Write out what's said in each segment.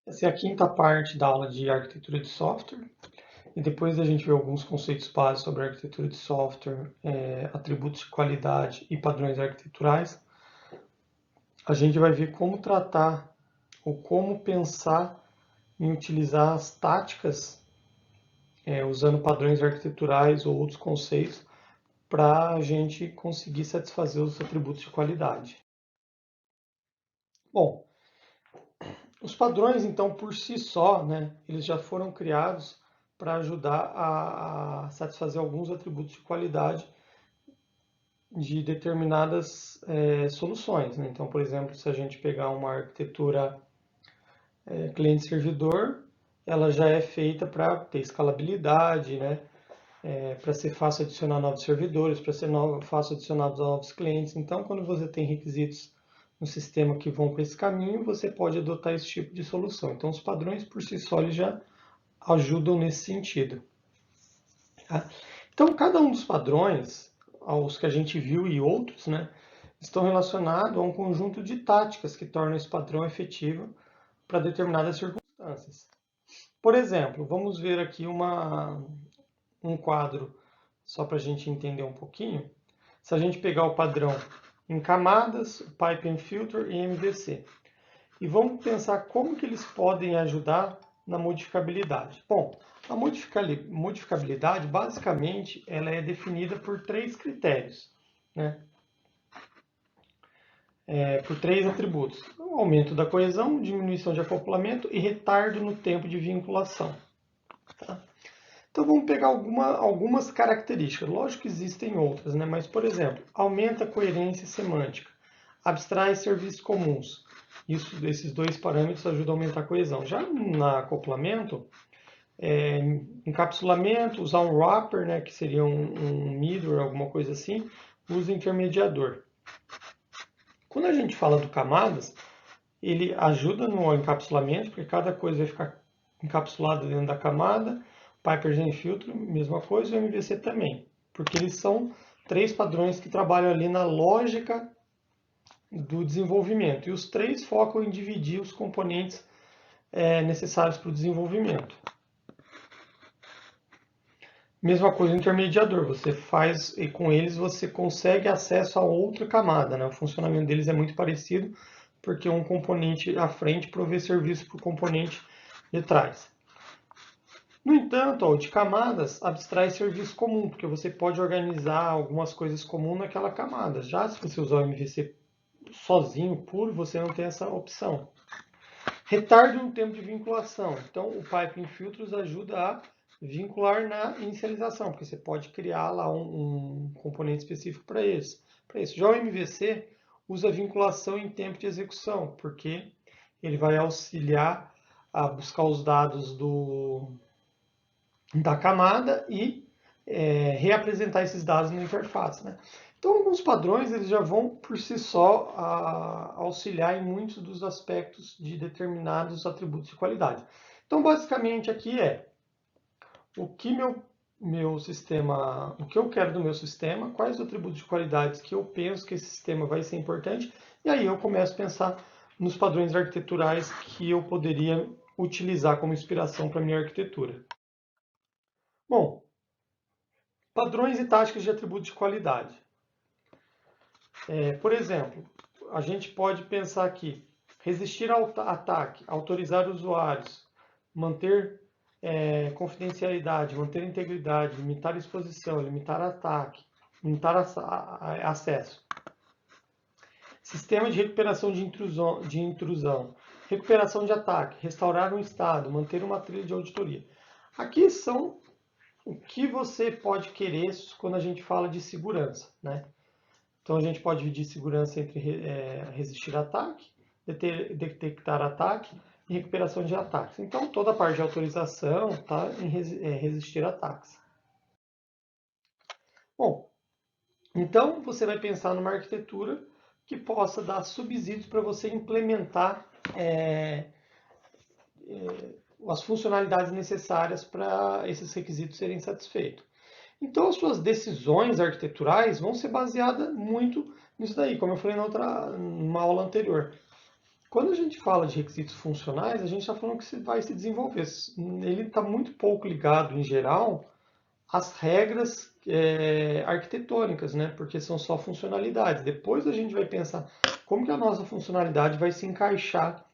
Essa é a quinta parte da aula de arquitetura de software. E depois a gente vê alguns conceitos básicos sobre arquitetura de software, atributos de qualidade e padrões arquiteturais. A gente vai ver como tratar ou como pensar em utilizar as táticas, usando padrões arquiteturais ou outros conceitos, para a gente conseguir satisfazer os atributos de qualidade. Bom, os padrões, então, por si só, né, eles já foram criados para ajudar a satisfazer alguns atributos de qualidade de determinadas soluções. Né? Então, por exemplo, se a gente pegar uma arquitetura cliente-servidor, ela já é feita para ter escalabilidade, né? Para ser fácil adicionar novos servidores, para ser fácil adicionar novos clientes. Então, quando você tem requisitos no sistema que vão para esse caminho, você pode adotar esse tipo de solução. Então, os padrões por si só eles já ajudam nesse sentido. Tá? Então, cada um dos padrões, aos que a gente viu e outros, né, estão relacionados a um conjunto de táticas que tornam esse padrão efetivo para determinadas circunstâncias. Por exemplo, vamos ver aqui um quadro, só para a gente entender um pouquinho. Se a gente pegar o padrão em camadas, Pipe and Filter e MVC, e vamos pensar como que eles podem ajudar na modificabilidade. Bom, a modificabilidade, basicamente, ela é definida por três critérios, né? Por três atributos: o aumento da coesão, diminuição de acoplamento e retardo no tempo de vinculação. Tá? Então vamos pegar algumas características. Lógico que existem outras, né? Mas, por exemplo, aumenta a coerência semântica, abstrai serviços comuns. Esses dois parâmetros ajudam a aumentar a coesão. Já no acoplamento, encapsulamento, usar um wrapper, né, que seria um middleware, alguma coisa assim, usa intermediador. Quando a gente fala do camadas, ele ajuda no encapsulamento, porque cada coisa vai ficar encapsulada dentro da camada. Piper Gen Filtro, mesma coisa, e o MVC também, porque eles são três padrões que trabalham ali na lógica do desenvolvimento. E os três focam em dividir os componentes necessários para o desenvolvimento. Mesma coisa o intermediador, você faz e com eles você consegue acesso a outra camada, né? O funcionamento deles é muito parecido, porque um componente à frente provê serviço para o componente de trás. No entanto, o de camadas abstrai serviço comum, porque você pode organizar algumas coisas comuns naquela camada. Já se você usar o MVC sozinho, puro, você não tem essa opção. Retardo no tempo de vinculação. Então, o Piping Filters ajuda a vincular na inicialização, porque você pode criar lá um componente específico para isso. Já o MVC usa vinculação em tempo de execução, porque ele vai auxiliar a buscar os dados da camada e reapresentar esses dados na interface. Né? Então, alguns padrões eles já vão por si só auxiliar em muitos dos aspectos de determinados atributos de qualidade. Então, basicamente aqui o que meu sistema, o que eu quero do meu sistema, quais os atributos de qualidade que eu penso que esse sistema vai ser importante, e aí eu começo a pensar nos padrões arquiteturais que eu poderia utilizar como inspiração para a minha arquitetura. Bom, padrões e táticas de atributos de qualidade. Por exemplo, a gente pode pensar aqui, resistir ao ataque, autorizar usuários, manter confidencialidade, manter integridade, limitar exposição, limitar ataque, limitar acesso. Sistema de recuperação de intrusão, recuperação de ataque, restaurar um estado, manter uma trilha de auditoria. Aqui são o que você pode querer quando a gente fala de segurança, né? Então a gente pode dividir segurança entre resistir a ataque, detectar ataque e recuperação de ataques. Então toda a parte de autorização está em resistir a ataques. Bom, então você vai pensar numa arquitetura que possa dar subsídios para você implementar as funcionalidades necessárias para esses requisitos serem satisfeitos. Então, as suas decisões arquiteturais vão ser baseadas muito nisso daí, como eu falei numa aula anterior. Quando a gente fala de requisitos funcionais, a gente está falando que vai se desenvolver. Ele está muito pouco ligado, em geral, às regras arquitetônicas, né? Porque são só funcionalidades. Depois a gente vai pensar como que a nossa funcionalidade vai se encaixar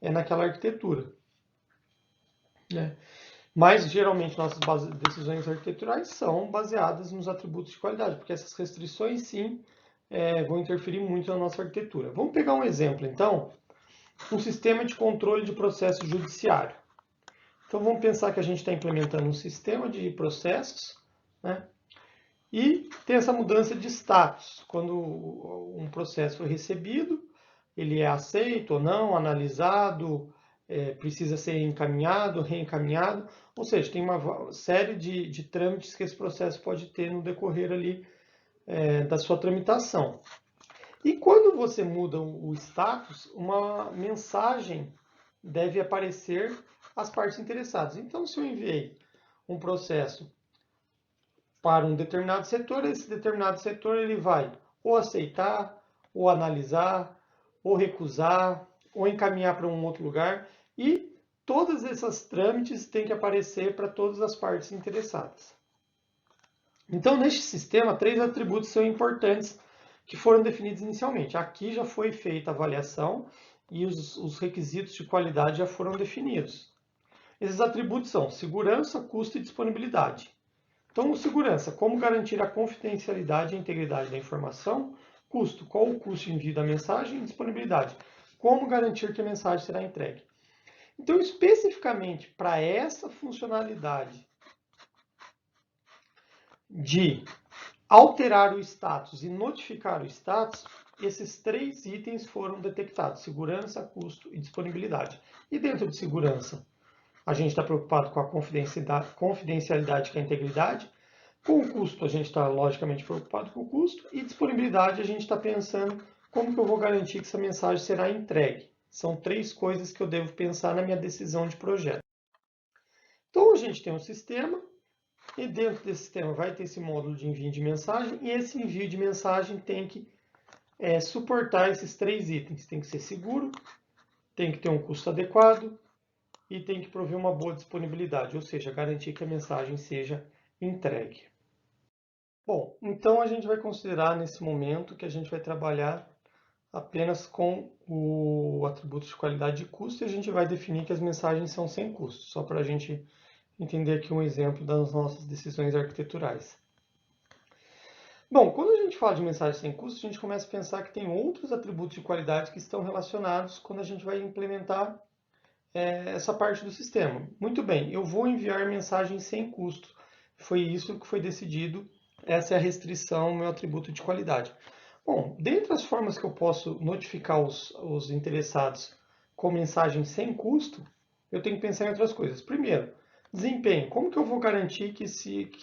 naquela arquitetura, né? Mas, geralmente, nossas decisões arquiteturais são baseadas nos atributos de qualidade, porque essas restrições, sim, vão interferir muito na nossa arquitetura. Vamos pegar um exemplo, então, um sistema de controle de processo judiciário. Então, vamos pensar que a gente está implementando um sistema de processos, né? E tem essa mudança de status. Quando um processo foi recebido, ele é aceito ou não, analisado, precisa ser encaminhado, reencaminhado. Ou seja, tem uma série de trâmites que esse processo pode ter no decorrer ali da sua tramitação. E quando você muda o status, uma mensagem deve aparecer às partes interessadas. Então, se eu enviei um processo para um determinado setor, esse determinado setor ele vai ou aceitar, ou analisar, ou recusar, ou encaminhar para um outro lugar, e todas essas trâmites têm que aparecer para todas as partes interessadas. Então, neste sistema, 3 atributos são importantes que foram definidos inicialmente. Aqui já foi feita a avaliação e os requisitos de qualidade já foram definidos. Esses atributos são segurança, custo e disponibilidade. Então, segurança, como garantir a confidencialidade e a integridade da informação? Custo, qual o custo de envio da mensagem? Disponibilidade, como garantir que a mensagem será entregue? Então, especificamente para essa funcionalidade de alterar o status e notificar o status, esses 3 itens foram detectados: segurança, custo e disponibilidade. E dentro de segurança, a gente está preocupado com a confidencialidade, que é a integridade. Com o custo, a gente está logicamente preocupado com o custo. E disponibilidade, a gente está pensando como que eu vou garantir que essa mensagem será entregue. São 3 coisas que eu devo pensar na minha decisão de projeto. Então, a gente tem um sistema, e dentro desse sistema vai ter esse módulo de envio de mensagem, e esse envio de mensagem tem que suportar esses 3 itens. Tem que ser seguro, tem que ter um custo adequado e tem que prover uma boa disponibilidade, ou seja, garantir que a mensagem seja entregue. Bom, então a gente vai considerar nesse momento que a gente vai trabalhar apenas com o atributo de qualidade e custo, e a gente vai definir que as mensagens são sem custo, só para a gente entender aqui um exemplo das nossas decisões arquiteturais. Bom, quando a gente fala de mensagem sem custo, a gente começa a pensar que tem outros atributos de qualidade que estão relacionados quando a gente vai implementar essa parte do sistema. Muito bem, eu vou enviar mensagem sem custo. Foi isso que foi decidido, essa é a restrição, meu atributo de qualidade. Bom, dentre as formas que eu posso notificar os interessados com mensagem sem custo, eu tenho que pensar em outras coisas. Primeiro, desempenho. Como que eu vou garantir que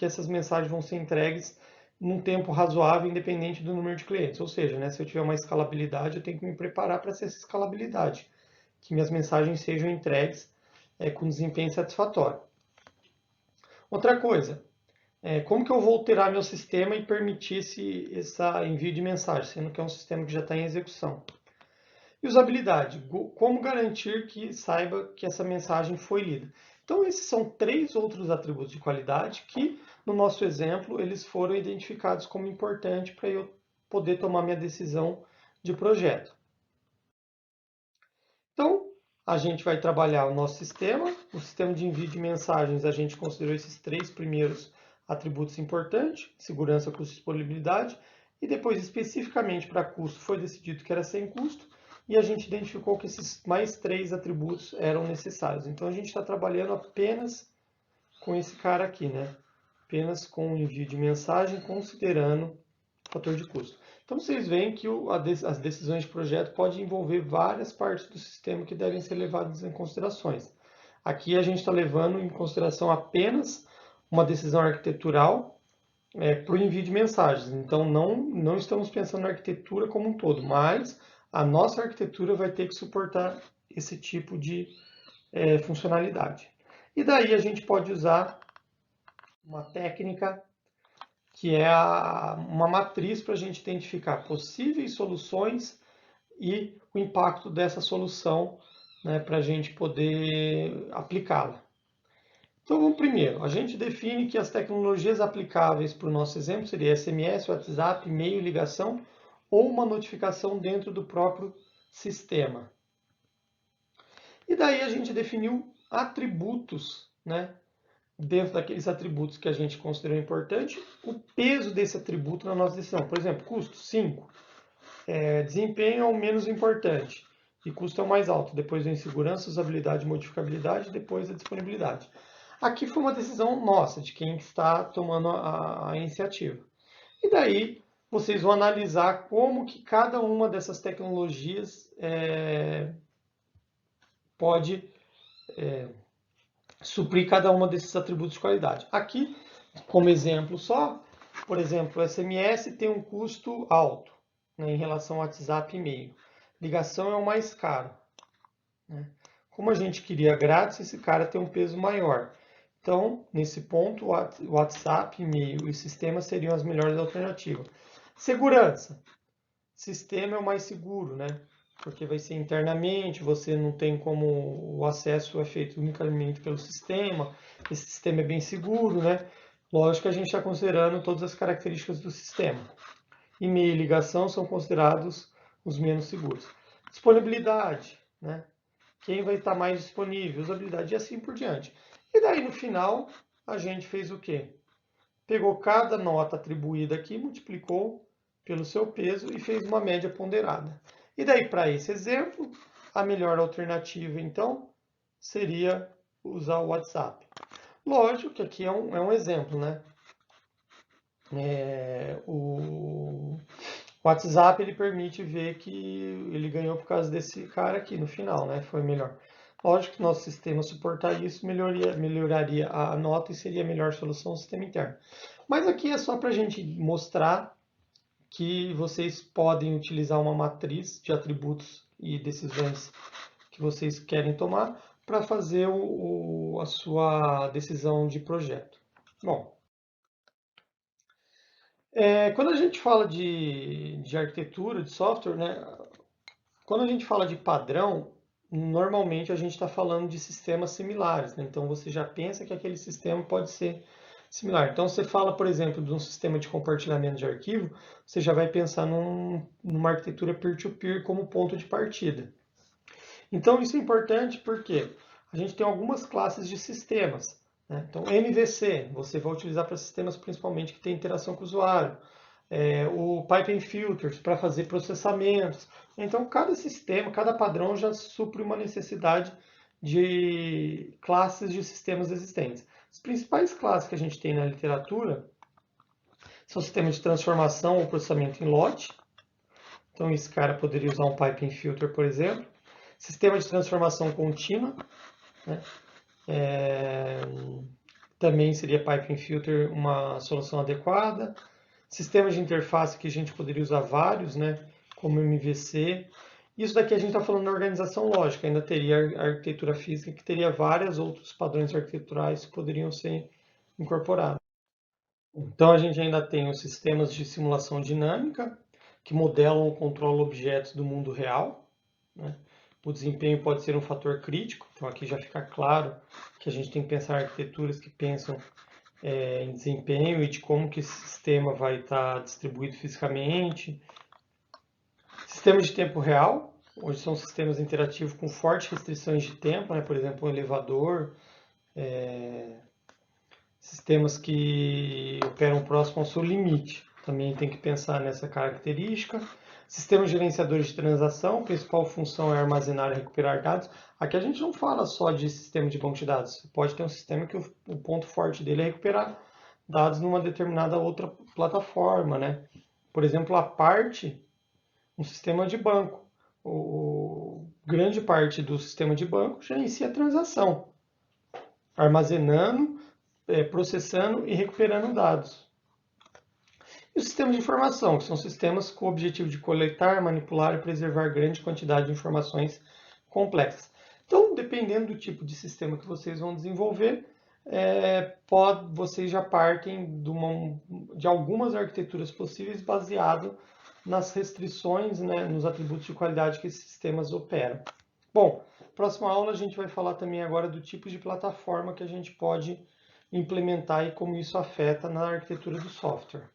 essas mensagens vão ser entregues num tempo razoável, independente do número de clientes? Ou seja, né, se eu tiver uma escalabilidade, eu tenho que me preparar para essa escalabilidade, que minhas mensagens sejam entregues com desempenho satisfatório. Outra coisa, como que eu vou alterar meu sistema e permitir esse envio de mensagem, sendo que é um sistema que já está em execução? E usabilidade, como garantir que saiba que essa mensagem foi lida? Então, esses são 3 outros atributos de qualidade que, no nosso exemplo, eles foram identificados como importantes para eu poder tomar minha decisão de projeto. Então, a gente vai trabalhar o nosso sistema. O sistema de envio de mensagens, a gente considerou esses 3 primeiros atributos importantes: segurança, custo e disponibilidade. E depois, especificamente para custo, foi decidido que era sem custo. E a gente identificou que esses mais 3 atributos eram necessários. Então, a gente está trabalhando apenas com esse cara aqui, né? Apenas com o envio de mensagem, considerando o fator de custo. Então, vocês veem que as decisões de projeto podem envolver várias partes do sistema que devem ser levadas em considerações. Aqui a gente está levando em consideração apenas uma decisão arquitetural para o envio de mensagens. Então, não estamos pensando na arquitetura como um todo, mas a nossa arquitetura vai ter que suportar esse tipo de funcionalidade. E daí a gente pode usar uma técnica que é uma matriz para a gente identificar possíveis soluções e o impacto dessa solução, né, para a gente poder aplicá-la. Então, vamos primeiro, a gente define que as tecnologias aplicáveis para o nosso exemplo seria SMS, WhatsApp, e-mail, ligação ou uma notificação dentro do próprio sistema. E daí a gente definiu atributos, né? Dentro daqueles atributos que a gente considerou importante, o peso desse atributo na nossa decisão. Por exemplo, custo 5, desempenho é o menos importante e custo é o mais alto. Depois vem segurança, usabilidade, modificabilidade, depois a disponibilidade. Aqui foi uma decisão nossa, de quem está tomando a iniciativa. E daí vocês vão analisar como que cada uma dessas tecnologias pode suprir cada uma desses atributos de qualidade. Aqui, como exemplo só, por exemplo, o SMS tem um custo alto, né, em relação ao WhatsApp e e-mail. Ligação é o mais caro, né? Como a gente queria grátis, esse cara tem um peso maior. Então, nesse ponto, o WhatsApp, e-mail e sistema seriam as melhores alternativas. Segurança. Sistema é o mais seguro, né? Porque vai ser internamente, você não tem como o acesso é feito unicamente pelo sistema. Esse sistema é bem seguro, né? Lógico que a gente está considerando todas as características do sistema. E-mail e ligação são considerados os menos seguros. Disponibilidade, né? Quem vai estar mais disponível, usabilidade e assim por diante. E daí no final a gente fez o quê? Pegou cada nota atribuída aqui, multiplicou pelo seu peso e fez uma média ponderada. E daí para esse exemplo, a melhor alternativa então seria usar o WhatsApp. Lógico que aqui é um exemplo, né? O WhatsApp ele permite ver que ele ganhou por causa desse cara aqui no final, né? Foi melhor. Lógico que nosso sistema suportar isso melhoraria a nota e seria a melhor solução do sistema interno. Mas aqui é só para a gente mostrar que vocês podem utilizar uma matriz de atributos e decisões que vocês querem tomar para fazer a sua decisão de projeto. Bom, quando a gente fala de arquitetura, de software, né, quando a gente fala de padrão, normalmente a gente está falando de sistemas similares, né? Então você já pensa que aquele sistema pode ser similar. Então você fala, por exemplo, de um sistema de compartilhamento de arquivo, você já vai pensar numa arquitetura peer-to-peer como ponto de partida. Então isso é importante porque a gente tem algumas classes de sistemas, né? Então MVC, você vai utilizar para sistemas principalmente que têm interação com o usuário. O Pipe Filters para fazer processamentos. Então, cada sistema, cada padrão já supre uma necessidade de classes de sistemas existentes. As principais classes que a gente tem na literatura são sistemas de transformação ou processamento em lote. Então, esse cara poderia usar um Pipe Filter, por exemplo. Sistema de transformação contínua, né? Também seria Pipe Filter uma solução adequada. Sistemas de interface que a gente poderia usar vários, né, como MVC. Isso daqui a gente está falando na organização lógica, ainda teria a arquitetura física que teria vários outros padrões arquiteturais que poderiam ser incorporados. Então a gente ainda tem os sistemas de simulação dinâmica, que modelam ou controlam objetos do mundo real, né? O desempenho pode ser um fator crítico, então aqui já fica claro que a gente tem que pensar arquiteturas que pensam em desempenho e de como que esse sistema vai estar distribuído fisicamente. Sistemas de tempo real, hoje são sistemas interativos com fortes restrições de tempo, né? Por exemplo, um elevador, sistemas que operam próximo ao seu limite, também tem que pensar nessa característica. Sistemas gerenciadores de transação, a principal função é armazenar e recuperar dados. Aqui a gente não fala só de sistema de banco de dados, você pode ter um sistema que o ponto forte dele é recuperar dados numa determinada outra plataforma, né? Por exemplo, a parte, um sistema de banco. Grande parte do sistema de banco gerencia a transação, armazenando, processando e recuperando dados. E os sistemas de informação, que são sistemas com o objetivo de coletar, manipular e preservar grande quantidade de informações complexas. Então, dependendo do tipo de sistema que vocês vão desenvolver, vocês já partem de algumas arquiteturas possíveis baseado nas restrições, né, nos atributos de qualidade que esses sistemas operam. Bom, próxima aula a gente vai falar também agora do tipo de plataforma que a gente pode implementar e como isso afeta na arquitetura do software.